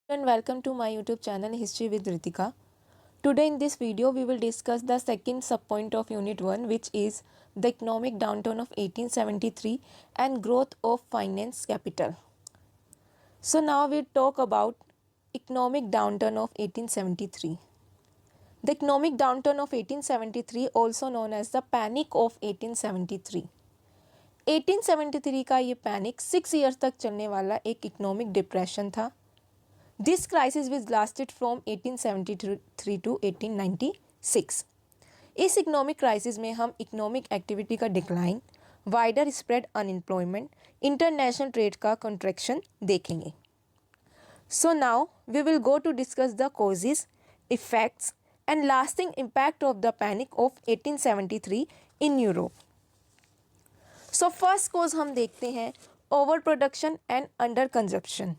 And welcome to my YouTube channel History with Ritika. Today in this video we will discuss the second subpoint of Unit 1, which is the economic downturn of 1873 and growth of finance capital. So now we talk about economic downturn of 1873. The economic downturn of 1873, also known as the Panic of 1873. 1873 का ये panic 6 years तक चलने वाला एक economic depression था. This crisis was lasted from 1873 to 1896. इस economic crisis में हम इकोनॉमिक एक्टिविटी का decline, wider spread unemployment, international trade का कंट्रैक्शन देखेंगे. So now we will go to discuss the causes, effects and lasting impact of the panic of 1873 in Europe. So first cause हम देखते हैं over production and under consumption.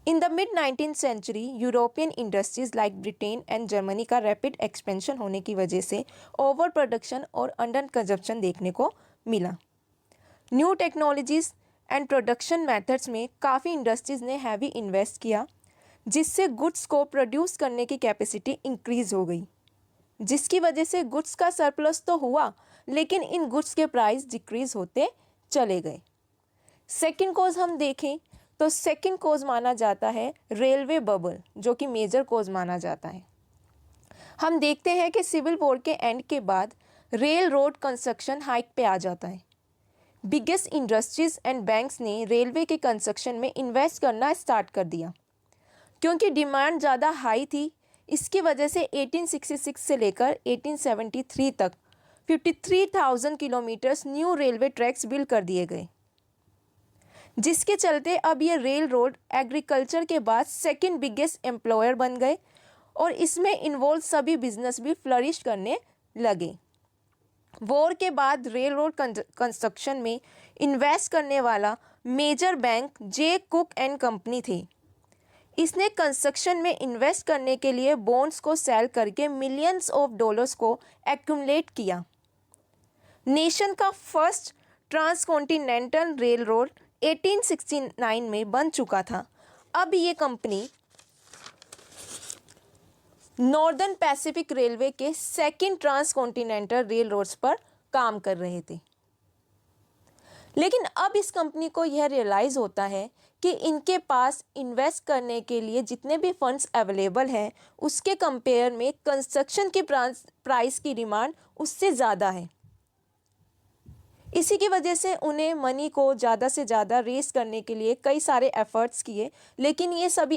In the mid-19th century, European industries like Britain and Germany का rapid expansion होने की वजह से over production और under consumption देखने को मिला. New technologies and production methods में काफ़ी इंडस्ट्रीज़ ने हैवी इन्वेस्ट किया, जिससे गुड्स को प्रोड्यूस करने की कैपेसिटी इंक्रीज़ हो गई, जिसकी वजह से गुड्स का सरप्लस तो हुआ, लेकिन इन गुड्स के प्राइस डिक्रीज़ होते चले गए. सेकेंड कोज हम देखें तो सेकंड कोज माना जाता है रेलवे बबल, जो कि मेजर कोज माना जाता है. हम देखते हैं कि सिविल वॉर के एंड के बाद रेल रोड कंस्ट्रक्शन हाइक पे आ जाता है. बिगेस्ट इंडस्ट्रीज एंड बैंक्स ने रेलवे के कंस्ट्रक्शन में इन्वेस्ट करना स्टार्ट कर दिया, क्योंकि डिमांड ज़्यादा हाई थी. इसकी वजह से 1866 से लेकर 1873 तक 53,000 kilometres new railway tracks build कर दिए गए, जिसके चलते अब ये रेल रोड एग्रीकल्चर के बाद सेकंड बिगेस्ट एम्प्लॉयर बन गए और इसमें इन्वॉल्व सभी बिजनेस भी फ्लरिश करने लगे. वॉर के बाद रेल रोड कंस्ट्रक्शन में इन्वेस्ट करने वाला major bank J Cooke and company थे. इसने कंस्ट्रक्शन में इन्वेस्ट करने के लिए बॉन्ड्स को सेल करके मिलियंस ऑफ डॉलर्स को एक्यूमुलेट किया. नेशन का फर्स्ट ट्रांसकॉन्टिनेंटल रेल रोड 1869 में बन चुका था. अब ये कंपनी नॉर्दर्न पैसिफिक रेलवे के सेकंड ट्रांसकॉन्टिनेंटल रेल रोड्स पर काम कर रहे थे. लेकिन अब इस कंपनी को यह रियलाइज़ होता है कि इनके पास इन्वेस्ट करने के लिए जितने भी फंड्स अवेलेबल हैं, उसके कंपेयर में कंस्ट्रक्शन की प्राइस की डिमांड उससे ज़्यादा है. इसी की वजह से उन्हें मनी को ज़्यादा से ज़्यादा रेस करने के लिए कई सारे एफर्ट्स किए, लेकिन ये सभी